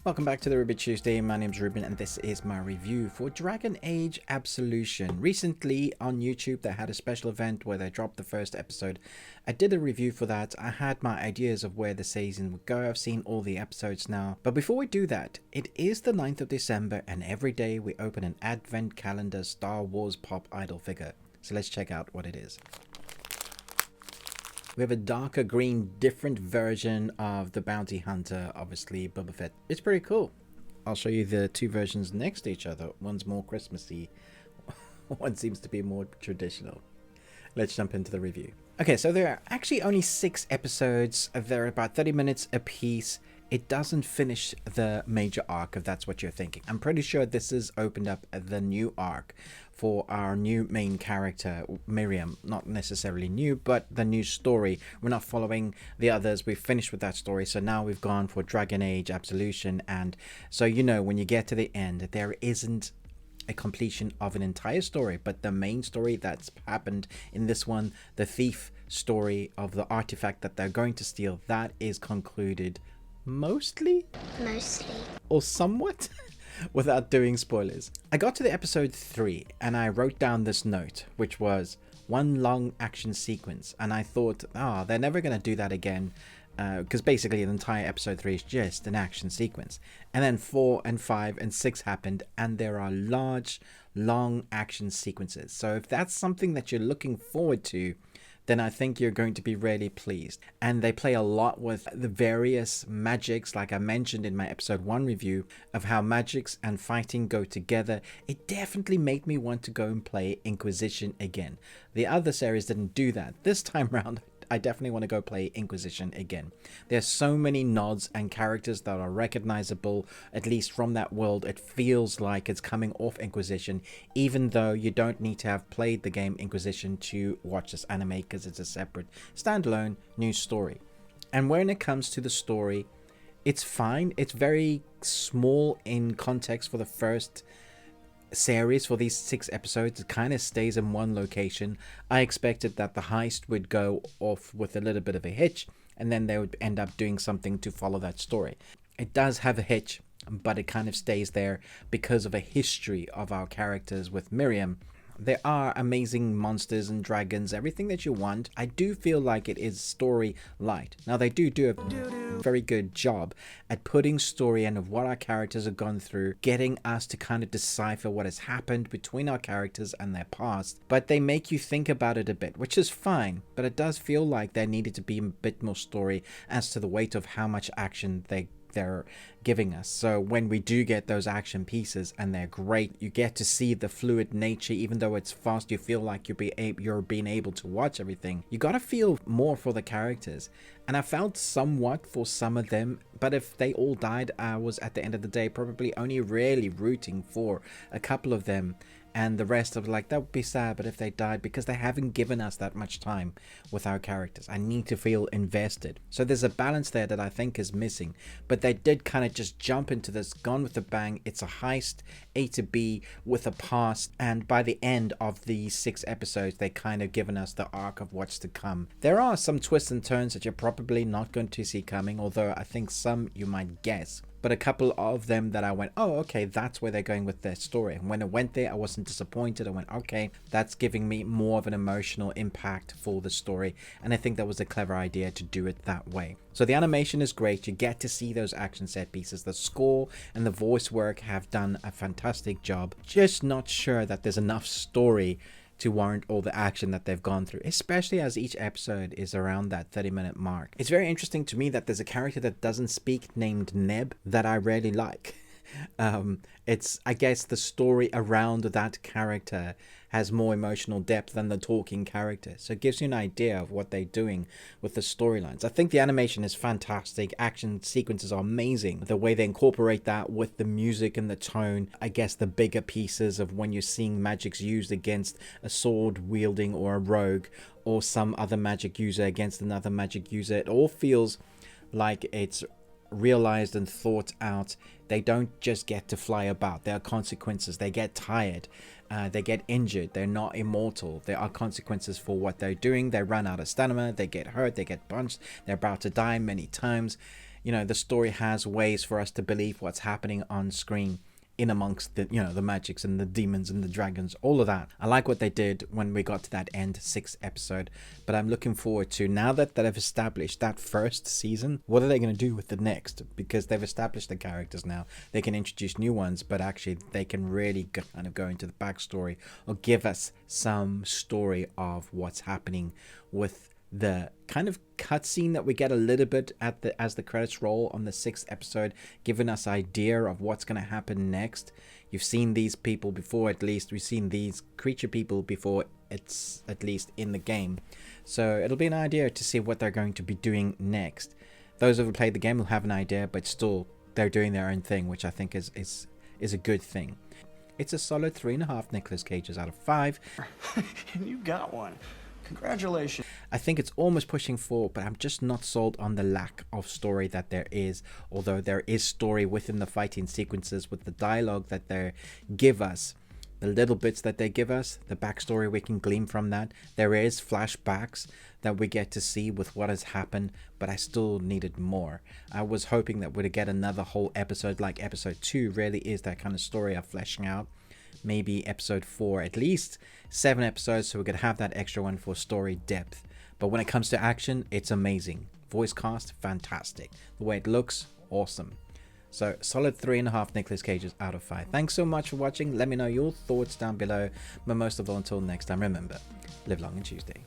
Welcome back to the Ruby Tuesday. My name's Ruben and this is my review for Dragon Age Absolution. Recently on YouTube they had a special event where they dropped the first episode. I did a review for that. I had my ideas of where the season would go. I've seen all the episodes now. But before we do that, it is the 9th of December and every day we open an advent calendar Star Wars pop idol figure. So let's check out what it is. We have a darker green, different version of the bounty hunter, obviously Boba Fett. It's pretty cool. I'll show you the two versions next to each other. One's more Christmassy, one seems to be more traditional. Let's jump into the review. Okay, so there are actually only 6 episodes. They're about 30 minutes a piece. It doesn't finish the major arc, if that's what you're thinking. I'm pretty sure this has opened up the new arc for our new main character, Miriam. Not necessarily new, but the new story. We're not following the others. We've finished with that story. So now we've gone for Dragon Age Absolution. And so, you know, when you get to the end, there isn't a completion of an entire story, but the main story that's happened in this one, the thief story of the artifact that they're going to steal, that is concluded mostly or somewhat without doing spoilers. I got to the episode 3 and I wrote down this note, which was one long action sequence, and I thought, they're never going to do that again, because basically the entire episode 3 is just an action sequence. And then 4 and 5 and 6 happened, and there are large, long action sequences. So if that's something that you're looking forward to, then I think you're going to be really pleased. And they play a lot with the various magics, like I mentioned in my episode 1 review, of how magics and fighting go together. It definitely made me want to go and play Inquisition again. The other series didn't do that. This time around, I definitely want to go play Inquisition again. There's so many nods and characters that are recognizable, at least from that world. It feels like it's coming off Inquisition, even though you don't need to have played the game Inquisition to watch this anime, because it's a separate, standalone new story. And when it comes to the story, it's fine. It's very small in context for the first series. For these 6 episodes, it kind of stays in one location. I expected that the heist would go off with a little bit of a hitch, and then they would end up doing something to follow that story. It does have a hitch, but it kind of stays there because of a history of our characters with Miriam. There are amazing monsters and dragons, everything that you want. I do feel like it is story light. Now they do a very good job at putting story in of what our characters have gone through, getting us to kind of decipher what has happened between our characters and their past. But they make you think about it a bit, which is fine. But it does feel like there needed to be a bit more story as to the weight of how much action they're giving us. So when we do get those action pieces, and they're great, you get to see the fluid nature. Even though it's fast, you feel like you're being able to watch everything. You gotta feel more for the characters, and I felt somewhat for some of them, but if they all died, I was at the end of the day probably only really rooting for a couple of them, and the rest of like, that would be sad, but if they died, because they haven't given us that much time with our characters, I need to feel invested. So there's a balance there that I think is missing, but they did kind of just jump into this, gone with a bang. It's a heist, A to B with a past, and by the end of the 6 episodes, they kind of given us the arc of what's to come. There are some twists and turns that you're probably not going to see coming, although I think some you might guess. But a couple of them that I went, oh, okay, that's where they're going with their story. And when I went there, I wasn't disappointed. I went, okay, that's giving me more of an emotional impact for the story. And I think that was a clever idea to do it that way. So the animation is great. You get to see those action set pieces. The score and the voice work have done a fantastic job. Just not sure that there's enough story to warrant all the action that they've gone through, especially as each episode is around that 30-minute mark. It's very interesting to me that there's a character that doesn't speak named Neb that I really like. It's, I guess, the story around that character has more emotional depth than the talking character, so it gives you an idea of what they're doing with the storylines. I think the animation is fantastic. Action sequences are amazing. The way they incorporate that with the music and the tone, I guess the bigger pieces of when you're seeing magics used against a sword wielding or a rogue, or some other magic user against another magic user, it all feels like it's realized and thought out. They don't just get to fly about. There are consequences. They get tired, they get injured, they're not immortal. There are consequences for what they're doing. They run out of stamina, they get hurt, they get punched, they're about to die many times. you know, the story has ways for us to believe what's happening on screen in amongst the, you know, the magics and the demons and the dragons, all of that. I like what they did when we got to that end 6th episode, but I'm looking forward to, now that they've established that first season, what are they going to do with the next? Because they've established the characters now, they can introduce new ones, but actually they can really kind of go into the backstory or give us some story of what's happening with the kind of cutscene that we get a little bit at the as the credits roll on the 6th episode, giving us idea of what's going to happen next. You've seen these people before, at least we've seen these creature people before, it's at least in the game, so it'll be an idea to see what they're going to be doing next. Those who have played the game will have an idea, but still they're doing their own thing, which I think is a good thing. It's a solid 3.5 Nicolas Cages out of 5. You got one. Congratulations. I think it's almost pushing 4, but I'm just not sold on the lack of story that there is. Although there is story within the fighting sequences, with the dialogue that they give us, the little bits that they give us, the backstory we can glean from that. There is flashbacks that we get to see with what has happened, but I still needed more. I was hoping that we'd get another whole episode, like episode 2 really is that kind of story of fleshing out. Maybe episode 4, at least 7 episodes, so we could have that extra one for story depth. But when it comes to action, it's amazing. Voice cast, fantastic. The way it looks, awesome. So solid 3.5 Nicolas Cages out of 5. Thanks so much for watching. Let me know your thoughts down below. But most of all, until next time, remember, live long and Tuesday.